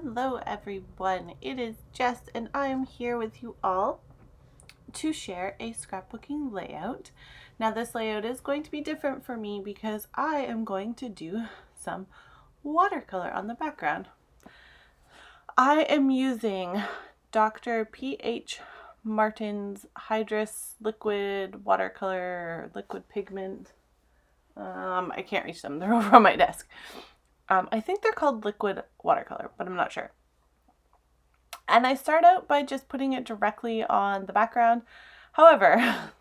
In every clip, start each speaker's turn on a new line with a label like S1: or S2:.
S1: Hello everyone, it is Jess and I am here with you all to share a scrapbooking layout. Now this layout is going to be different for me because I am going to do some watercolor on the background. I am using Dr. P.H. Martin's Hydrus liquid watercolor, liquid pigment. I can't reach them, they're over on my desk. I think they're called liquid watercolor, but I'm not sure. And I start out by just putting it directly on the background. However,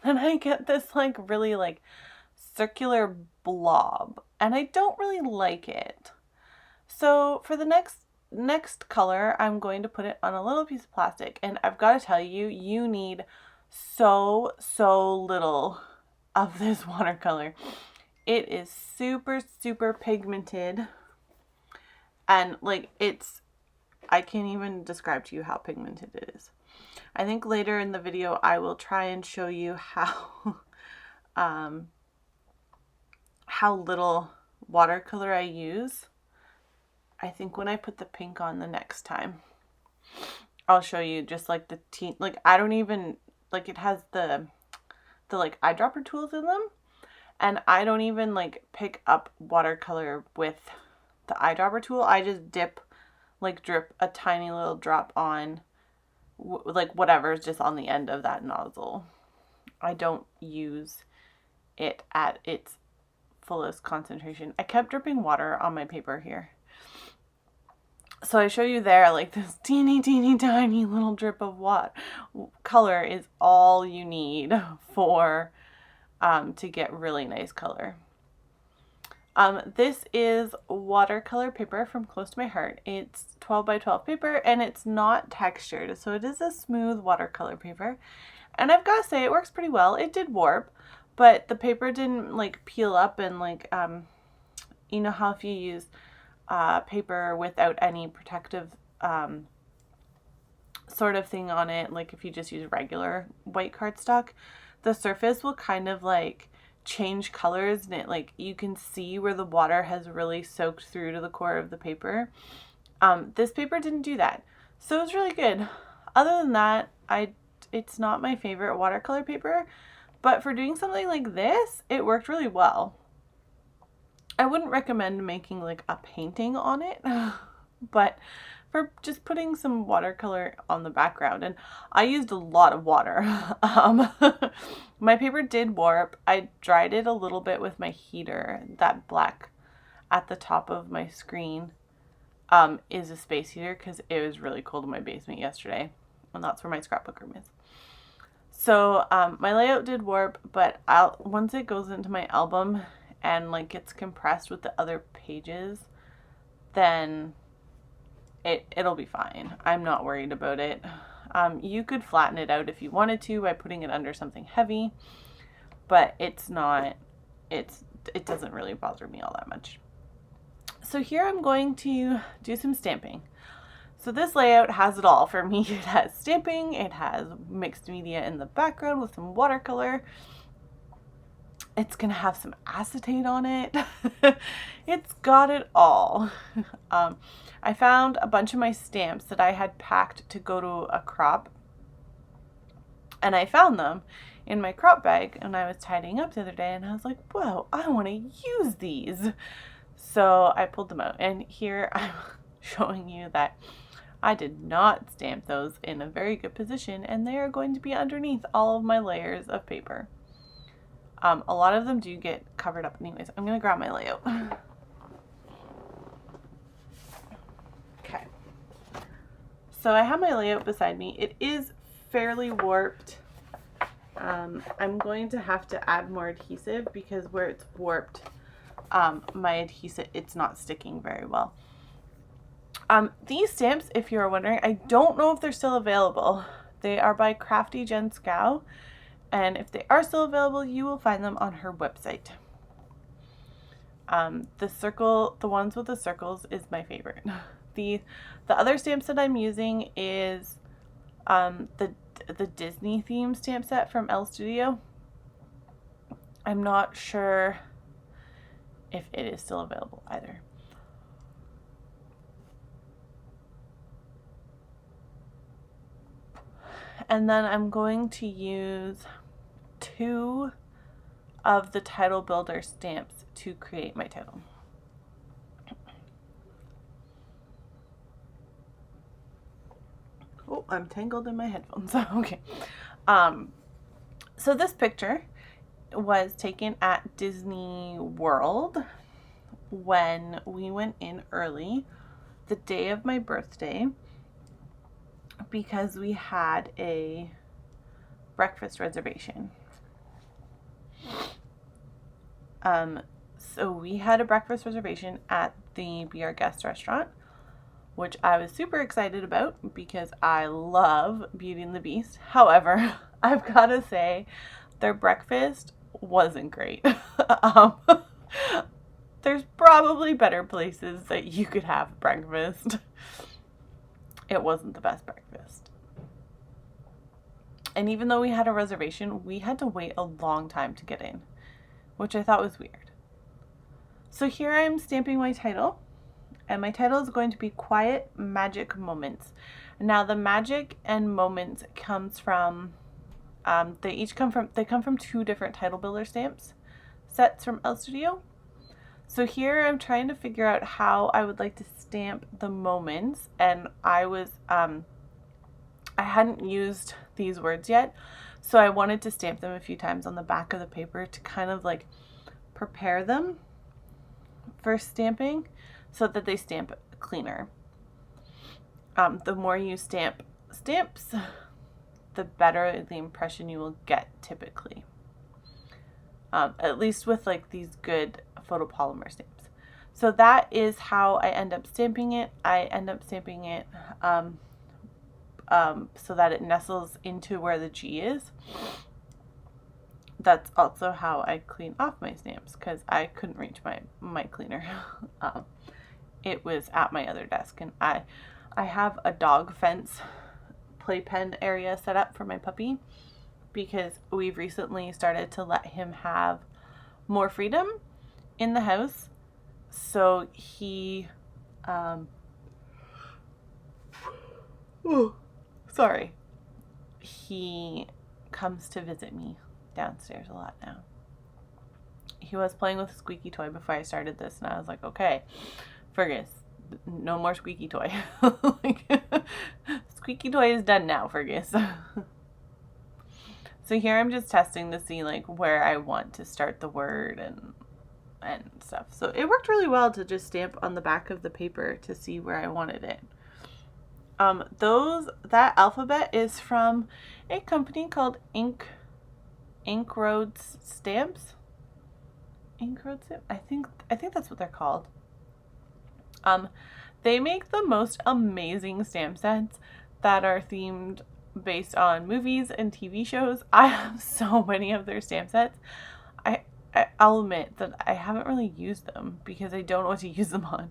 S1: then I get this really circular blob and I don't really like it. So for the next color, I'm going to put it on a little piece of plastic, and I've got to tell you, you need so little of this watercolor. It is super pigmented. And I can't even describe to you how pigmented it is. I think later in the video I will try and show you how how little watercolor I use. I think when I put the pink on the next time, I'll show you just the I don't even it has the eyedropper tools in them, and I don't even pick up watercolor with the eyedropper tool. I just drip a tiny little drop on whatever's just on the end of that nozzle. I don't use it at its fullest concentration. I kept dripping water on my paper here. So I show you there this teeny tiny little drip of color is all you need for to get really nice color. This is watercolor paper from Close to My Heart. It's 12 by 12 paper and it's not textured, so it is a smooth watercolor paper. And I've got to say, it works pretty well. It did warp, but the paper didn't peel up and you know how if you use paper without any protective sort of thing on it, if you just use regular white cardstock, the surface will kind of change colors, and it you can see where the water has really soaked through to the core of the paper. This paper didn't do that, so it was really good. Other than that, it's not my favorite watercolor paper, but for doing something like this, it worked really well. I wouldn't recommend making a painting on it, but for just putting some watercolor on the background. And I used a lot of water. My paper did warp. I dried it a little bit with my heater. That black at the top of my screen is a space heater because it was really cold in my basement yesterday, and that's where my scrapbook room is. So my layout did warp, but once it goes into my album and gets compressed with the other pages, then it'll be fine. I'm not worried about it. You could flatten it out if you wanted to by putting it under something heavy, but it doesn't really bother me all that much. So here I'm going to do some stamping. So this layout has it all for me. It has stamping, it has mixed media in the background with some watercolor. It's gonna have some acetate on it. It's got it all. I found a bunch of my stamps that I had packed to go to a crop, and I found them in my crop bag and I was tidying up the other day, and I was like, whoa, I want to use these. So I pulled them out, and here I'm showing you that I did not stamp those in a very good position, and they are going to be underneath all of my layers of paper. A lot of them do get covered up anyways. I'm going to grab my layout. Okay. So I have my layout beside me. It is fairly warped. I'm going to have to add more adhesive because where it's warped, my adhesive, it's not sticking very well. These stamps, if you're wondering, I don't know if they're still available. They are by Crafty Jen Scow. And if they are still available, you will find them on her website. The ones with the circles is my favorite. The other stamps that I'm using is the Disney theme stamp set from Elle Studio. I'm not sure if it is still available either. and then I'm going to use 2 of the title builder stamps to create my title. Oh, I'm tangled in my headphones. Okay. So this picture was taken at Disney World when we went in early the day of my birthday because we had a breakfast reservation. So we had a breakfast reservation at the Be Our Guest restaurant, which I was super excited about because I love Beauty and the Beast. However, I've got to say, their breakfast wasn't great. There's probably better places that you could have breakfast. It wasn't the best breakfast. And even though we had a reservation, we had to wait a long time to get in, which I thought was weird. So here I'm stamping my title, and my title is going to be Quiet Magic Moments. Now the magic and moments comes from, they come from 2 different title builder stamps sets from El Studio. So here I'm trying to figure out how I would like to stamp the moments, and I hadn't used these words yet, so I wanted to stamp them a few times on the back of the paper to kind of like prepare them for stamping so that they stamp cleaner. The more you stamp stamps, the better the impression you will get typically. At least with like these good photopolymer stamps. So that is how I end up stamping it. I end up stamping it so that it nestles into where the G is. That's also how I clean off my stamps because I couldn't reach my cleaner. It was at my other desk, and I have a dog fence playpen area set up for my puppy because we've recently started to let him have more freedom in the house. So he he comes to visit me downstairs a lot now. He was playing with a squeaky toy before I started this, and I was like, okay, Fergus, no more squeaky toy. Like, squeaky toy is done now, Fergus. So here I'm just testing to see like where I want to start the word and stuff. So it worked really well to just stamp on the back of the paper to see where I wanted it. That alphabet is from a company called Ink Road Stamps. Ink Road Stamps? I think that's what they're called. They make the most amazing stamp sets that are themed based on movies and TV shows. I have so many of their stamp sets. I'll admit that I haven't really used them because I don't know what to use them on.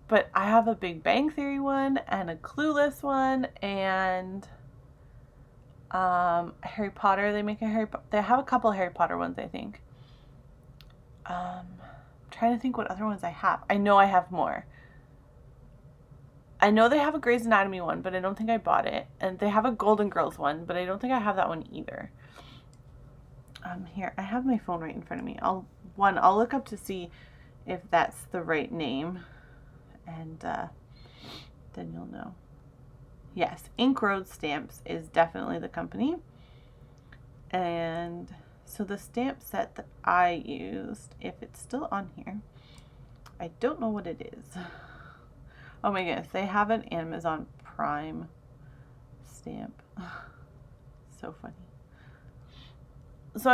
S1: But I have a Big Bang Theory one and a Clueless one and Harry Potter. They have a couple of Harry Potter ones, I think. I'm trying to think what other ones I have. I know I have more. I know they have a Grey's Anatomy one, but I don't think I bought it. And they have a Golden Girls one, but I don't think I have that one either. Here, I have my phone right in front of me. I'll look up to see if that's the right name, and then you'll know. Yes, Ink Road Stamps is definitely the company. And so the stamp set that I used, if it's still on here, I don't know what it is. Oh my goodness, they have an Amazon Prime stamp. So funny. So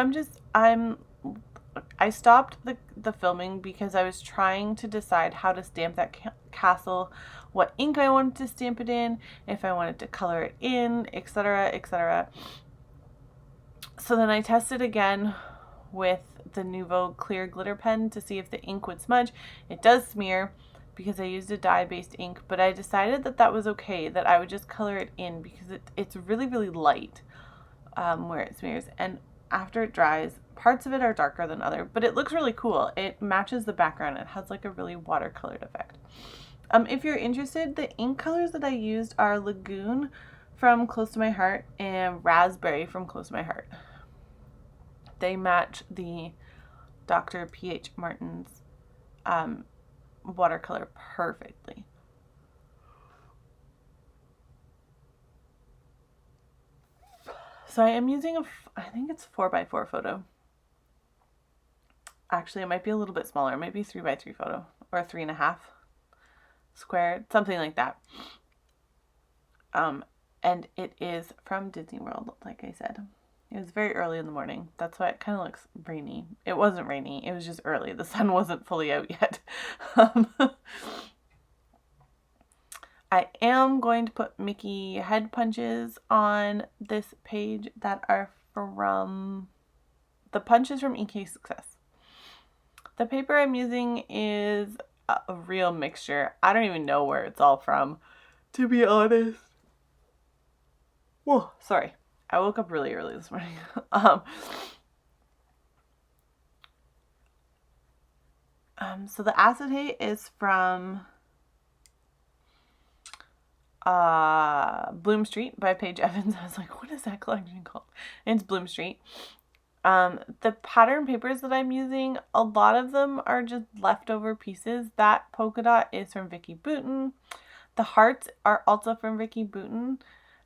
S1: I stopped the filming because I was trying to decide how to stamp that castle, what ink I wanted to stamp it in, if I wanted to color it in, etc., etc. So then I tested again with the Nuvo clear glitter pen to see if the ink would smudge. It does smear because I used a dye-based ink, but I decided that that was okay, that I would just color it in because it's really, really light where it smears. And after it dries, parts of it are darker than other, but it looks really cool. It matches the background. It has like a really watercolored effect. If you're interested, the ink colors that I used are Lagoon from Close to My Heart and Raspberry from Close to My Heart. They match the Dr. P.H. Martin's watercolor perfectly. So I am using I think it's 4x4 photo. Actually, it might be a little bit smaller. It might be 3x3 photo or 3.5 square, something like that. And it is from Disney World, like I said. It was very early in the morning. That's why it kind of looks rainy. It wasn't rainy. It was just early. The sun wasn't fully out yet. I am going to put Mickey head punches on this page that are from the punches from EK Success. The paper I'm using is a real mixture. I don't even know where it's all from, to be honest. Whoa, sorry. I woke up really early this morning. So the acetate is from Bloom Street by Paige Evans. I was like, what is that collection called? And it's Bloom Street. The pattern papers that I'm using, a lot of them are just leftover pieces. That polka dot is from Vicky Boutin. The hearts are also from Vicky Boutin.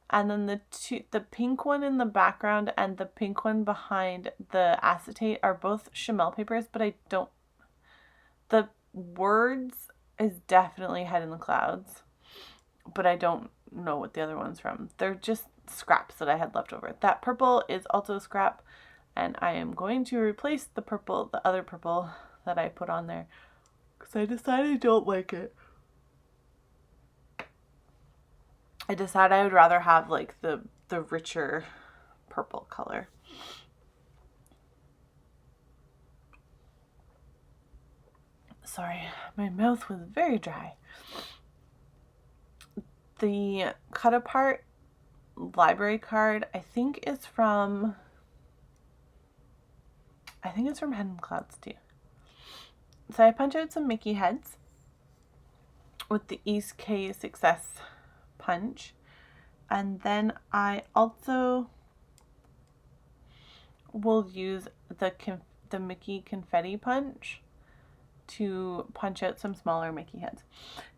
S1: And then the pink one in the background and the pink one behind the acetate are both Chamel papers, but the words is definitely Head in the Clouds, but I don't know what the other one's from. They're just scraps that I had left over. That purple is also a scrap, and I am going to replace the other purple that I put on there, because I decided I don't like it. I decided I would rather have like the richer purple color. Sorry, my mouth was very dry. The cut apart library card, I think it's from Head in the Clouds too. So I punch out some Mickey heads with the EK Success punch, and then I also will use the Mickey confetti punch to punch out some smaller Mickey heads.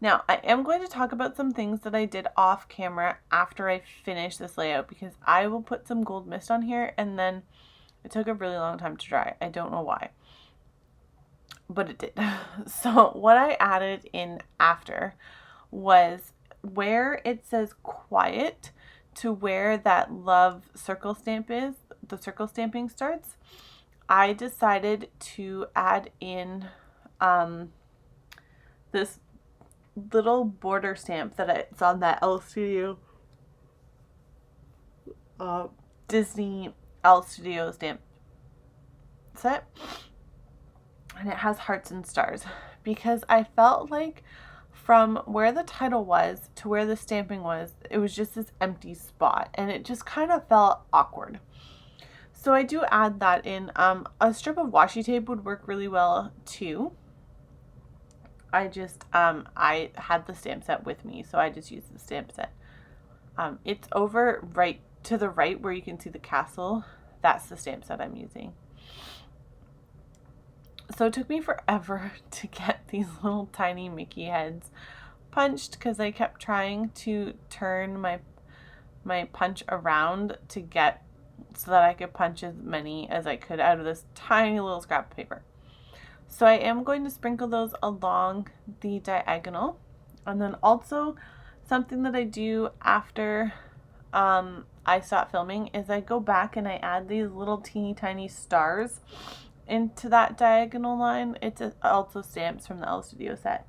S1: Now, I am going to talk about some things that I did off camera after I finish this layout, because I will put some gold mist on here, and then it took a really long time to dry. I don't know why, but it did. So what I added in after was where it says quiet to where that love circle stamp is, the circle stamping starts. I decided to add in this little border stamp that it's on that L Studio Disney L Studio stamp set, and it has hearts and stars, because I felt like from where the title was to where the stamping was, it was just this empty spot, and it just kind of felt awkward. So I do add that in. A strip of washi tape would work really well too. I just I had the stamp set with me, so I just used the stamp set. It's over right to the right where you can see the castle. That's the stamp set I'm using. So it took me forever to get these little tiny Mickey heads punched, because I kept trying to turn my punch around to get so that I could punch as many as I could out of this tiny little scrap of paper. So I am going to sprinkle those along the diagonal. And then also something that I do after I stop filming is I go back and I add these little teeny tiny stars into that diagonal line. It's also stamps from the L Studio set.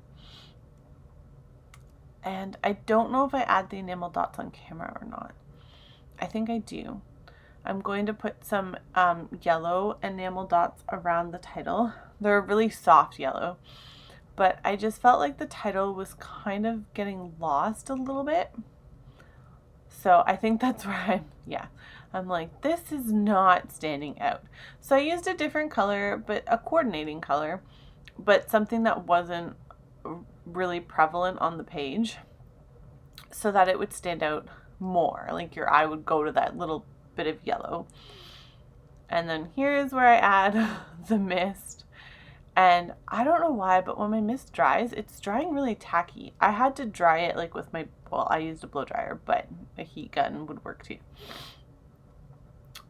S1: And I don't know if I add the enamel dots on camera or not. I think I do. I'm going to put some yellow enamel dots around the title. They're a really soft yellow, but I just felt like the title was kind of getting lost a little bit. So I think that's where I'm like, this is not standing out. So I used a different color, but a coordinating color, but something that wasn't really prevalent on the page, so that it would stand out more. Like your eye would go to that little bit of yellow. And then here's where I add the mist. And I don't know why, but when my mist dries, it's drying really tacky. I had to dry it like with my, well, I used a blow dryer, but a heat gun would work too.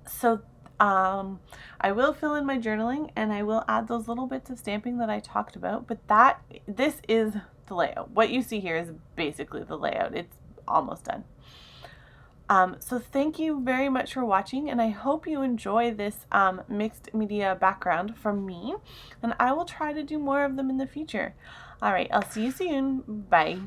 S1: So I will fill in my journaling and I will add those little bits of stamping that I talked about, but this is the layout. What you see here is basically the layout. It's almost done. So thank you very much for watching, and I hope you enjoy this mixed media background from me, and I will try to do more of them in the future. All right, I'll see you soon. Bye.